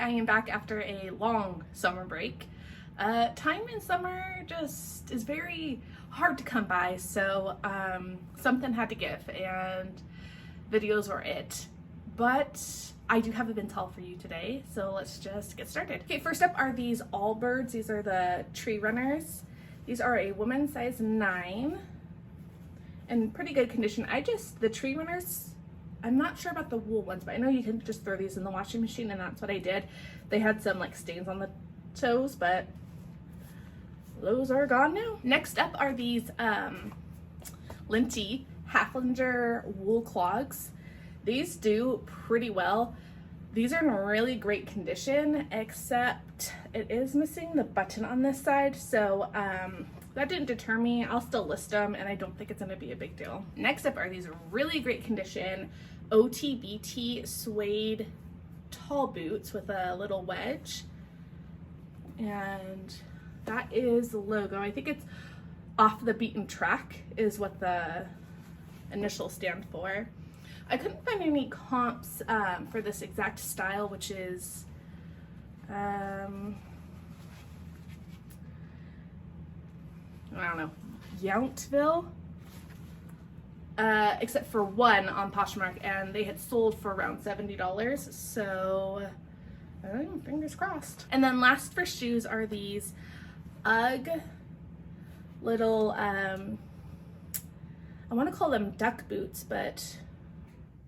I am back after a long summer break. Time in summer just is very hard to come by, so something had to give, and videos were it. But I do have a bin haul for you today, so let's just get started. Okay, first up are these Allbirds. These are the tree runners. These are a women's size 9 in pretty good condition. The tree runners, I'm not sure about the wool ones, but I know you can just throw these in the washing machine, and that's what I did. They had some like stains on the toes, but those are gone now. Next up are these Linty Halflinger wool clogs. These do pretty well. These are in really great condition, except it is missing the button on this side, so that didn't deter me. I'll still list them, and I don't think it's gonna be a big deal. Next up are these really great condition OTBT suede tall boots with a little wedge, and that is the logo. I think it's Off the Beaten Track is what the initials stand for. I couldn't find any comps for this exact style, which is I don't know, Yountville, except for one on Poshmark, and they had sold for around $70, so fingers crossed. And then last for shoes are these UGG little, I want to call them duck boots, but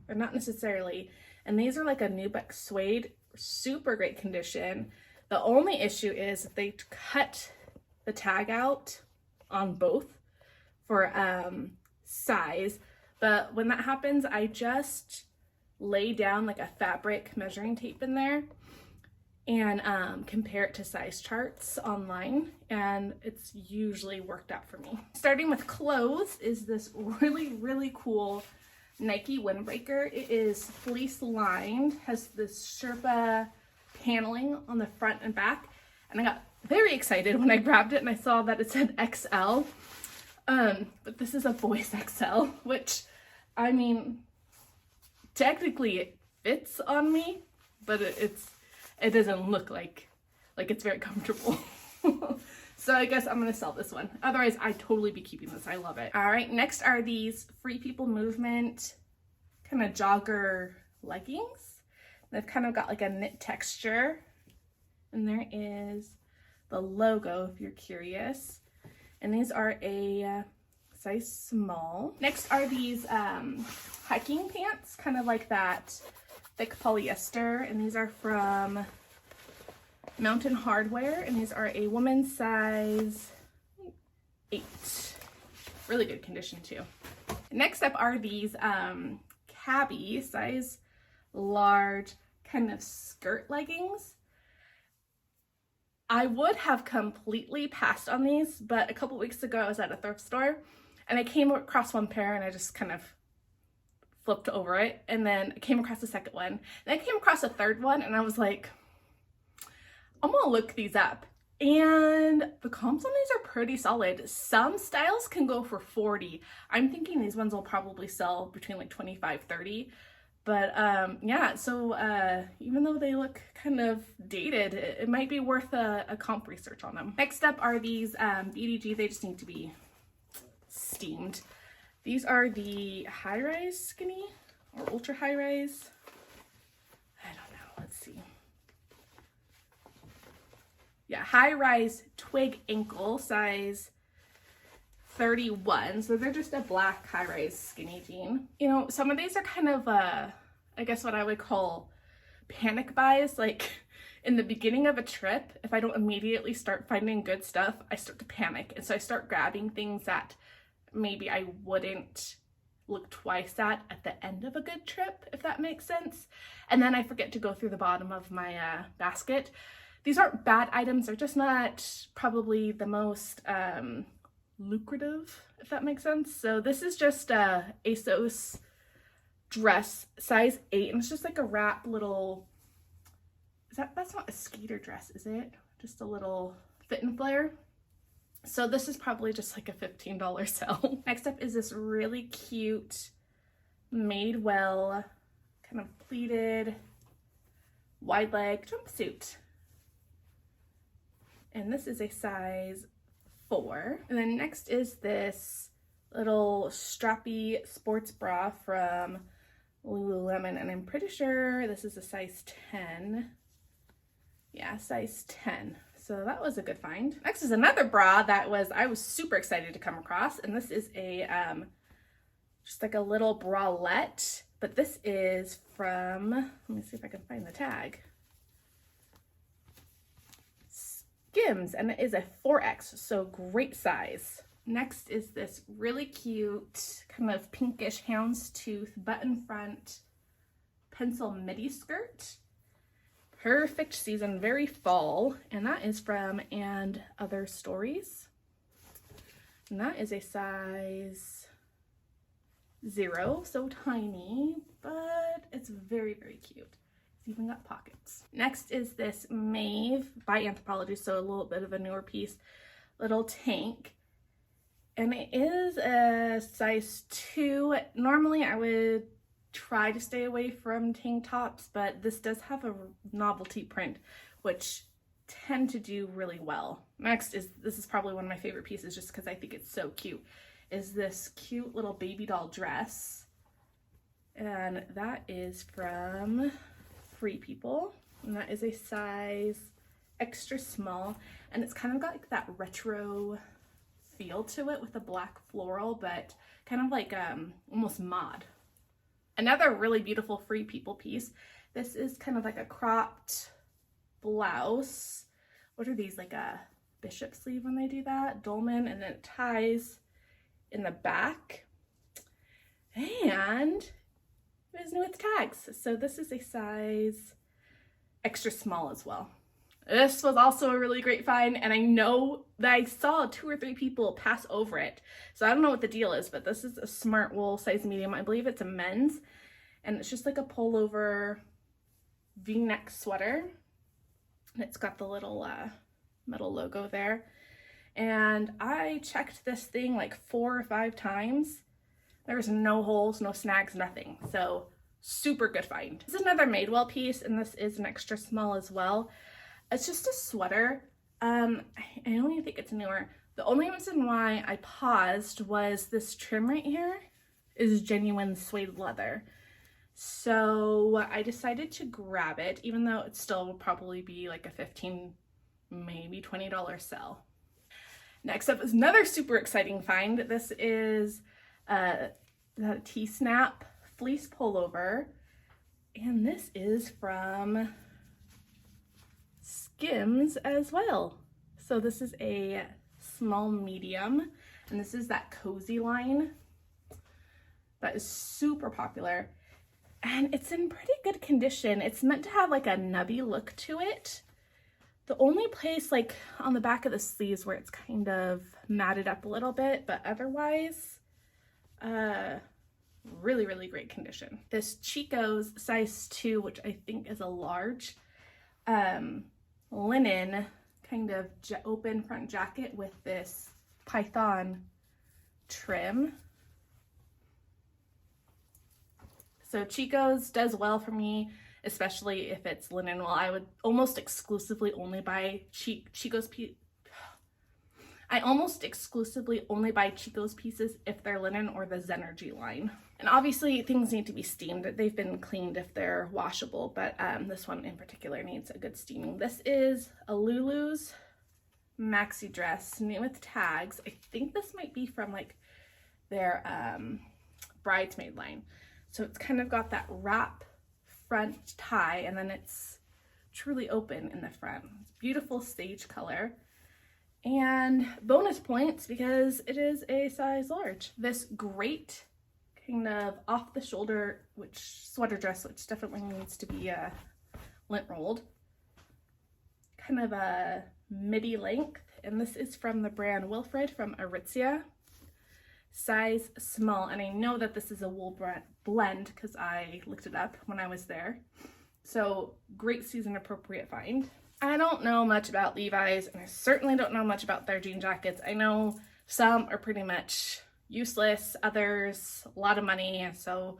they're not necessarily. And these are like a nubuck suede, super great condition. The only issue is that they cut the tag out on both for size, but when that happens, I just lay down like a fabric measuring tape in there and compare it to size charts online, and it's usually worked out for me. Starting with clothes is this really cool Nike windbreaker. It is fleece lined, has this Sherpa paneling on the front and back, and I got very excited when I grabbed it and I saw that it said XL, but this is a boys XL, which, I mean, technically it fits on me, but it doesn't look like it's very comfortable. So I guess I'm gonna sell this one. Otherwise, I'd totally be keeping this. I love it. All right, next are these Free People Movement kind of jogger leggings. They've kind of got like a knit texture, and there is the logo if you're curious. And these are a size small. Next are these hiking pants, kind of like that thick polyester, and these are from Mountain Hardwear, and these are a woman's size 8. Really good condition too. Next up are these cabbie size large kind of skirt leggings. I would have completely passed on these, but a couple weeks ago I was at a thrift store and I came across one pair and I just kind of flipped over it, and then I came across the second one, and I came across a third one, and I was like, I'm gonna look these up, and the comps on these are pretty solid. Some styles can go for 40. I'm thinking these ones will probably sell between like 25, 30. But yeah, so even though they look kind of dated, it might be worth a comp research on them. Next up are these BDG. They just need to be steamed. These are the high-rise skinny or ultra high-rise. I don't know, let's see. Yeah, high-rise twig ankle, size 31. So they're just a black high-rise skinny jean. You know, some of these are kind of, I guess what I would call panic buys. Like in the beginning of a trip, if I don't immediately start finding good stuff, I start to panic. And so I start grabbing things that maybe I wouldn't look twice at the end of a good trip, if that makes sense. And then I forget to go through the bottom of my basket. These aren't bad items, they're just not probably the most lucrative, if that makes sense. So this is just a ASOS dress, size 8, and it's just like a wrap little, that's not a skater dress, is it? Just a little fit and flare. So this is probably just like a $15 sell. Next up is this really cute Madewell kind of pleated wide leg jumpsuit. And this is a size 4. And then next is this little strappy sports bra from Lululemon, and I'm pretty sure this is a size 10. Yeah, size 10. So that was a good find. Next is another bra that I was super excited to come across, and this is a just like a little bralette, but this is from, let me see if I can find the tag. Skims, and it is a 4X, so great size. Next is this really cute kind of pinkish houndstooth button front pencil midi skirt. Perfect season, very fall, and that is from And Other Stories. And that is a size 0, so tiny, but it's very, very cute. It's even got pockets. Next is this Maeve by Anthropologie, so a little bit of a newer piece, little tank. And it is a size 2. Normally I would try to stay away from tank tops, but this does have a novelty print, which tend to do really well. Next is, this is probably one of my favorite pieces just because I think it's so cute, is this cute little baby doll dress. And that is from Free People. And that is a size extra small. And it's kind of got like that retro feel to it with the black floral, but kind of like almost mod. Another really beautiful Free People piece. This is kind of like a cropped blouse. What are these, like a bishop sleeve when they do that? Dolman, and then it ties in the back. And it is new with tags. So this is a size extra small as well. This was also a really great find, and I know that I saw 2 or 3 people pass over it. So I don't know what the deal is, but this is a Smart Wool size medium. I believe it's a men's, and it's just like a pullover V-neck sweater. And it's got the little metal logo there. And I checked this thing like 4 or 5 times. There's no holes, no snags, nothing. So super good find. This is another Madewell piece, and this is an extra small as well. It's just a sweater. I don't even think it's newer. The only reason why I paused was this trim right here is genuine suede leather. So I decided to grab it, even though it still will probably be like a $15, maybe $20 sell. Next up is another super exciting find. This is the T-Snap fleece pullover, and this is from Skims as well. So this is a small medium, and this is that cozy line that is super popular, and it's in pretty good condition. It's meant to have like a nubby look to it. The only place like on the back of the sleeves where it's kind of matted up a little bit, but otherwise really, really great condition. This Chico's size 2, which I think is a large, linen kind of open front jacket with this python trim. So Chico's does well for me, especially if it's linen. Well, I would almost exclusively only buy Chico's pieces if they're linen or the Zenergy line. And obviously things need to be steamed. They've been cleaned if they're washable, but this one in particular needs a good steaming. This is a Lulu's maxi dress, new with tags. I think this might be from like their bridesmaid line. So it's kind of got that wrap front tie, and then it's truly open in the front. It's beautiful sage color. And bonus points because it is a size large. This great kind of off the shoulder sweater dress, which definitely needs to be lint rolled, kind of a midi length, and this is from the brand Wilfred from Aritzia, size small. And I know that this is a wool blend because I looked it up when I was there. So great season appropriate find. I don't know much about Levi's, and I certainly don't know much about their jean jackets. I know some are pretty much useless, others a lot of money, so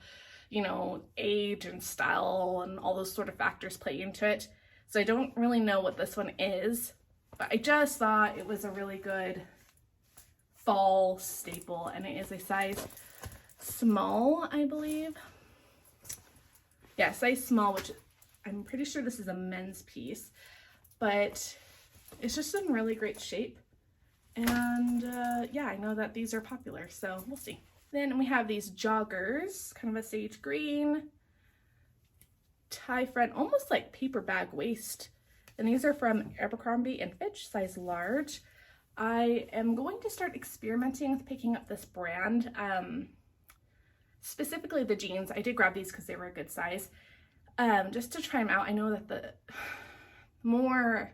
you know, age and style and all those sort of factors play into it. So I don't really know what this one is, but I just thought it was a really good fall staple, and it is a size small, I believe. Yeah, size small, which I'm pretty sure this is a men's piece, but it's just in really great shape. And yeah, I know that these are popular, so we'll see. Then we have these joggers, kind of a sage green, tie front, almost like paper bag waist. And these are from Abercrombie & Fitch, size large. I am going to start experimenting with picking up this brand. Specifically the jeans. I did grab these because they were a good size. Just to try them out. I know that the more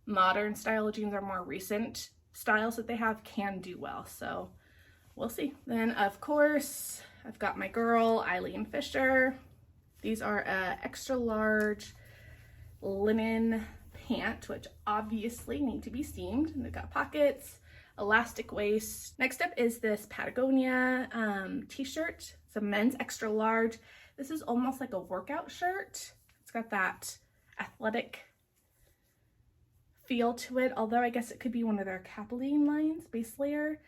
modern style jeans or more recent styles that they have can do well. So we'll see. Then of course, I've got my girl, Eileen Fisher. These are extra large linen pant, which obviously need to be steamed. And they've got pockets, elastic waist. Next up is this Patagonia t-shirt. It's a men's extra large. This is almost like a workout shirt. It's got that athletic feel to it, although I guess it could be one of their capilene lines, base layer.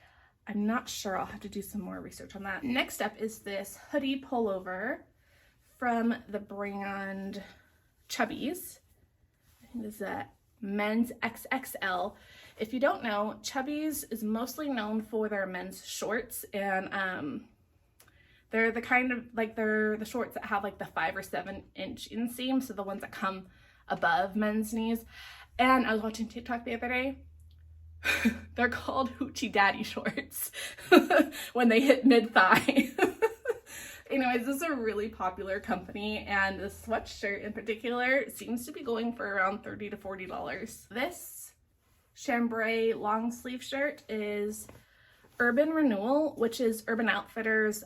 I'm not sure. I'll have to do some more research on that. Next up is this hoodie pullover from the brand Chubbies. I think this is a men's XXL. If you don't know, Chubbies is mostly known for their men's shorts, and they're the kind of, like, they're the shorts that have like the 5 or 7 inch inseam, so the ones that come above men's knees. And I was watching TikTok the other day. They're called Hoochie Daddy shorts when they hit mid-thigh. Anyways, this is a really popular company, and this sweatshirt in particular seems to be going for around $30 to $40. This chambray long sleeve shirt is Urban Renewal, which is Urban Outfitters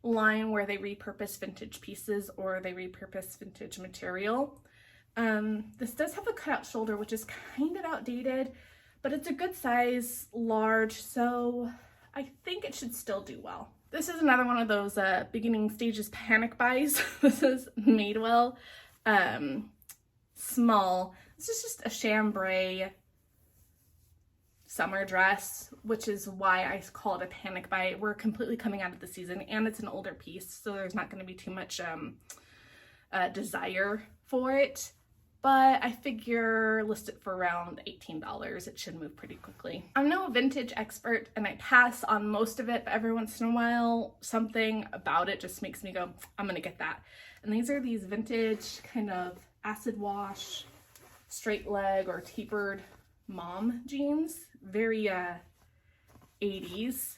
line where they repurpose vintage pieces or they repurpose vintage material. This does have a cutout shoulder, which is kind of outdated, but it's a good size large, so I think it should still do well. This is another one of those beginning stages panic buys. This is Madewell small. This is just a chambray summer dress, which is why I call it a panic buy. We're completely coming out of the season, and it's an older piece, so there's not going to be too much desire for it. But I figure list it for around $18. It should move pretty quickly. I'm no vintage expert, and I pass on most of it, but every once in a while, something about it just makes me go, I'm gonna get that. And these are these vintage kind of acid wash, straight leg or tapered mom jeans. Very 80s.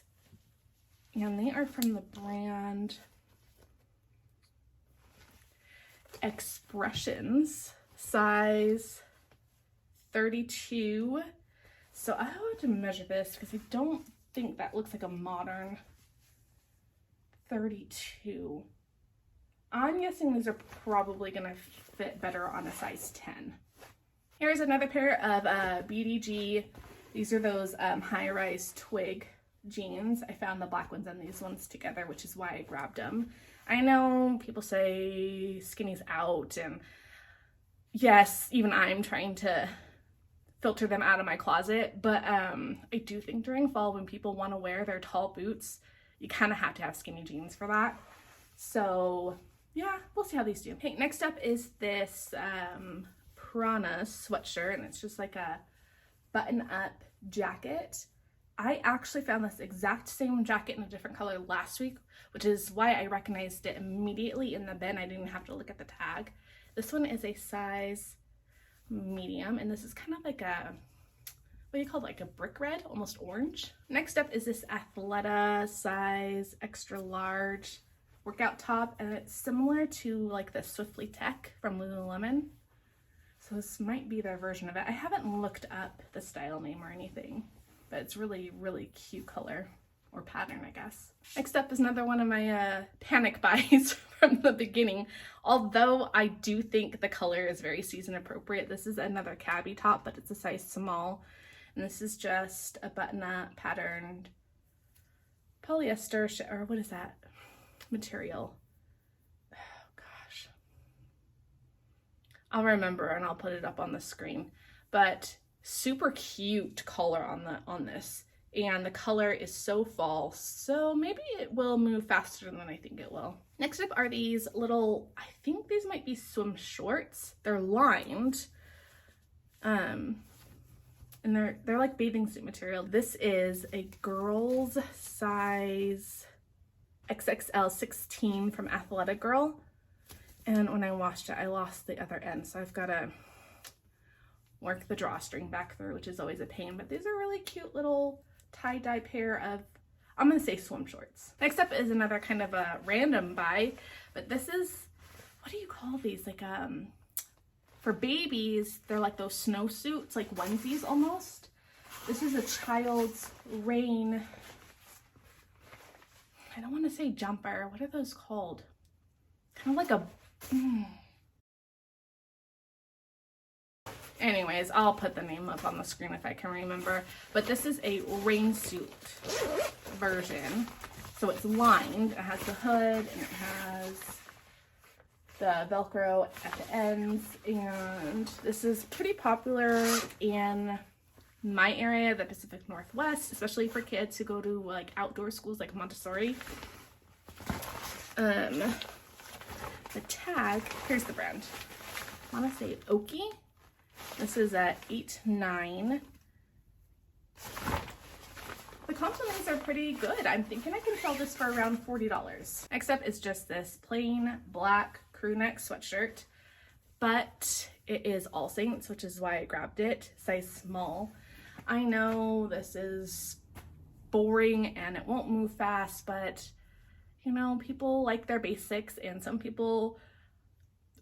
And they are from the brand Expressions. Size 32. So I have to measure this because I don't think that looks like a modern 32. I'm guessing these are probably gonna fit better on a size 10. Here's another pair of BDG. These are those high-rise twig jeans. I found the black ones and these ones together, which is why I grabbed them. I know people say skinny's out, and yes, even I'm trying to filter them out of my closet, but I do think during fall when people want to wear their tall boots, you kind of have to have skinny jeans for that. So yeah, we'll see how these do. Okay, next up is this Prana sweatshirt, and it's just like a button-up jacket. I actually found this exact same jacket in a different color last week, which is why I recognized it immediately in the bin. I didn't have to look at the tag. This one is a size medium, and this is kind of like a, what do you call it, like a brick red, almost orange. Next up is this Athleta size extra large workout top, and it's similar to like the Swiftly Tech from Lululemon. So this might be their version of it. I haven't looked up the style name or anything, but it's really, really cute color or pattern, I guess. Next up is another one of my panic buys from the beginning. Although I do think the color is very season appropriate. This is another cabbie top, but it's a size small. And this is just a button-up patterned polyester, or what is that? material. Oh gosh. I'll remember and I'll put it up on the screen. But super cute color on this. And the color is so fall, so maybe it will move faster than I think it will. Next up are these little, I think these might be swim shorts. They're lined. And they're like bathing suit material. This is a girl's size XXL 16 from Athletic Girl. And when I washed it, I lost the other end. So I've got to work the drawstring back through, which is always a pain. But these are really cute little tie-dye pair of, I'm gonna say swim shorts. Next up is another kind of a random buy, but this is, what do you call these? Like, for babies, they're like those snowsuits, like onesies almost. This is a child's rain, I don't want to say jumper. What are those called? Kind of like a, Anyways, I'll put the name up on the screen if I can remember. But this is a rain suit version. So it's lined. It has the hood and it has the Velcro at the ends. And this is pretty popular in my area, the Pacific Northwest, especially for kids who go to like outdoor schools like Montessori. The tag, here's the brand. I want to say Oki. This is at $8.9. The comps on these are pretty good. I'm thinking I can sell this for around $40. Next up is just this plain black crew neck sweatshirt, but it is All Saints, which is why I grabbed it, size small. I know this is boring and it won't move fast, but you know, people like their basics and some people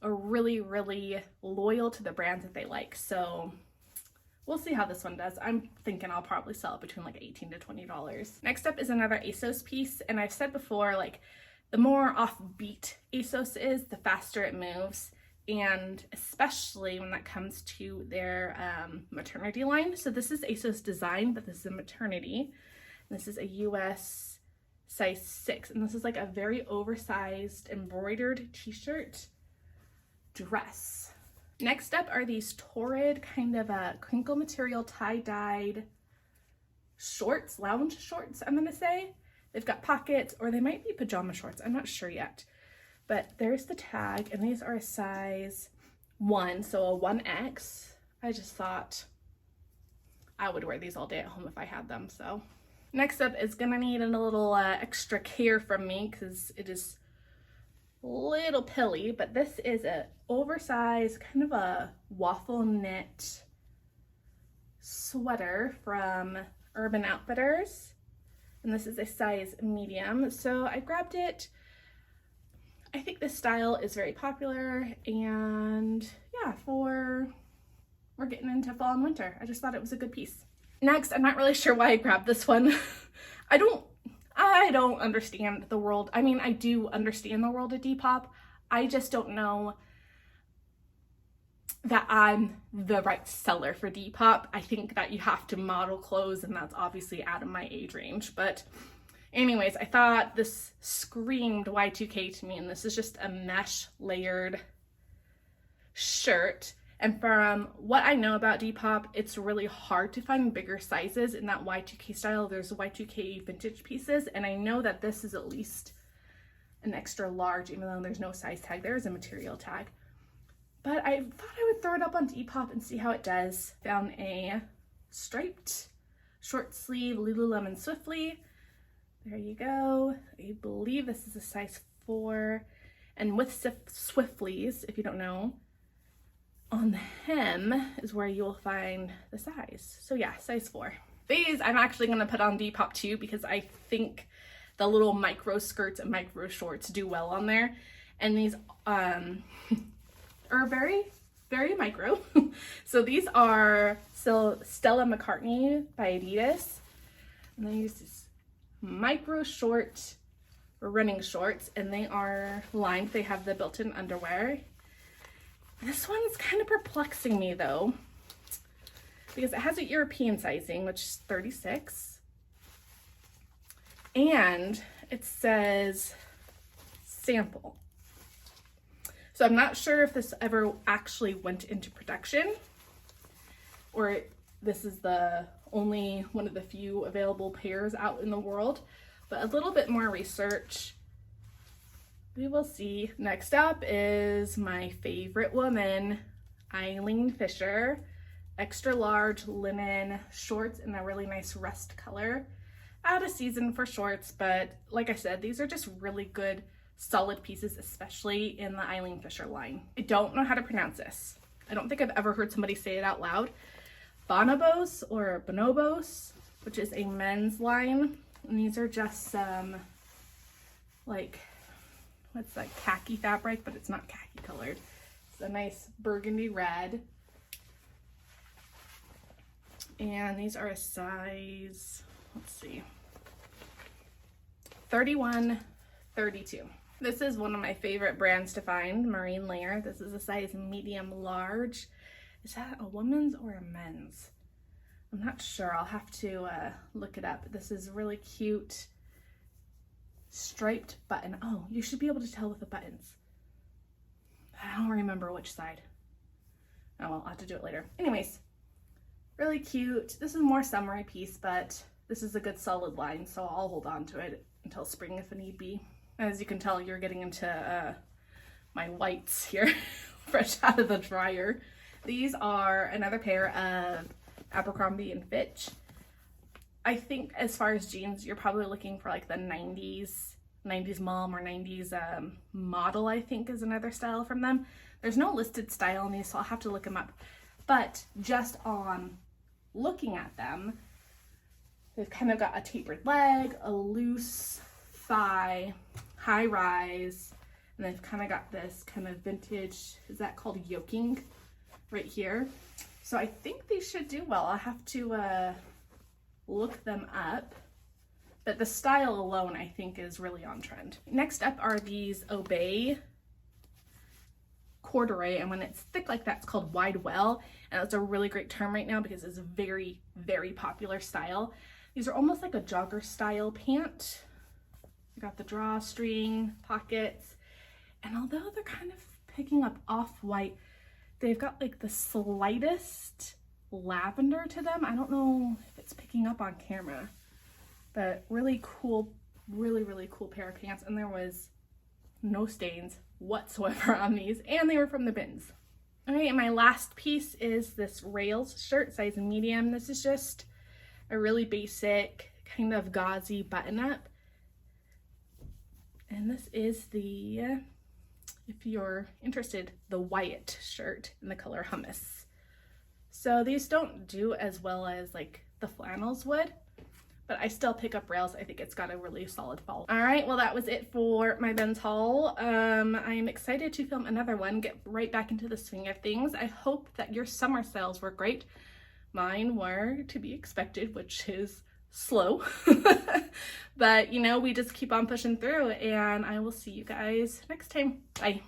are really, really loyal to the brands that they like. So we'll see how this one does. I'm thinking I'll probably sell it between like $18 to $20. Next up is another ASOS piece. And I've said before, like the more offbeat ASOS is, the faster it moves. And especially when that comes to their maternity line. So this is ASOS design, but this is a maternity. And this is a US size 6. And this is like a very oversized embroidered t-shirt dress. Next up are these torrid kind of a crinkle material tie-dyed shorts, lounge shorts, I'm gonna say. They've got pockets, or they might be pajama shorts, I'm not sure yet. But there's the tag, and these are a size 1, so a 1X. I just thought I would wear these all day at home if I had them, so. Next up is gonna need a little extra care from me because it is little pilly, but this is a oversized kind of a waffle knit sweater from Urban Outfitters, and this is a size medium. So I grabbed it. I think this style is very popular, and yeah, we're getting into fall and winter. I just thought it was a good piece. Next, I'm not really sure why I grabbed this one. I don't understand the world. I mean, I do understand the world of Depop. I just don't know that I'm the right seller for Depop. I think that you have to model clothes, and that's obviously out of my age range. But anyways, I thought this screamed Y2K to me, and this is just a mesh layered shirt. And from what I know about Depop, it's really hard to find bigger sizes in that Y2K style. There's Y2K vintage pieces, and I know that this is at least an extra large, even though there's no size tag. There is a material tag. But I thought I would throw it up on Depop and see how it does. Found a striped short sleeve Lululemon Swiftly. There you go. I believe this is a size 4. And with Swiftlies, if you don't know, on the hem is where you'll find the size. So yeah, size 4. These I'm actually gonna put on Depop too, because I think the little micro skirts and micro shorts do well on there. And these are very, very micro. So these are still Stella McCartney by Adidas. And they use this micro short running shorts, and they are lined. They have the built-in underwear. This one's kind of perplexing me though, because it has a European sizing, which is 36. And it says sample. So I'm not sure if this ever actually went into production, or this is the only one of the few available pairs out in the world, but a little bit more research, we will see. Next up is my favorite woman, Eileen Fisher, extra large linen shorts in a really nice rust color. Out of season for shorts, but like I said, these are just really good solid pieces, especially in the Eileen Fisher line. I don't know how to pronounce this. I don't think I've ever heard somebody say it out loud. Bonobos or Bonobos, which is a men's line. And these are just some, like, what's that, khaki fabric, but it's not khaki colored. It's a nice burgundy red. And these are a size, let's see, 31, 32. This is one of my favorite brands to find, Marine Layer. This is a size medium large. Is that a woman's or a men's? I'm not sure. I'll have to look it up. This is really cute striped button. Oh, you should be able to tell with the buttons. I don't remember which side. Oh well, I'll have to do it later. Anyways, really cute. This is a more summery piece, but this is a good solid line, so I'll hold on to it until spring if need be. As you can tell, you're getting into my whites here, fresh out of the dryer. These are another pair of Abercrombie and Fitch. I think as far as jeans, you're probably looking for like the 90s mom or 90s model, I think is another style from them. There's no listed style in these, so I'll have to look them up. But just on looking at them, they've kind of got a tapered leg, a loose thigh, high rise, and they've kind of got this kind of vintage, is that called yoking right here? So I think they should do well. I'll have to look them up, but the style alone I think is really on trend. Next up are these Obey corduroy, and when it's thick like that, it's called wide well, and that's a really great term right now because it's a very, very popular style. These are almost like a jogger style pant. You got the drawstring, pockets, and although they're kind of picking up off-white, they've got like the slightest lavender to them. I don't know if it's picking up on camera, but really cool, really, really cool pair of pants, and there was no stains whatsoever on these, and they were from the bins. All right, and my last piece is this Rails shirt, size medium. This is just a really basic kind of gauzy button-up. And this is the, if you're interested, the Wyatt shirt in the color hummus. So these don't do as well as like the flannels would, but I still pick up Rails. I think it's got a really solid fall. All right, well that was it for my Ben's haul. I'm excited to film another one, get right back into the swing of things. I hope that your summer sales were great. Mine were to be expected, which is slow, but you know, we just keep on pushing through, and I will see you guys next time. Bye.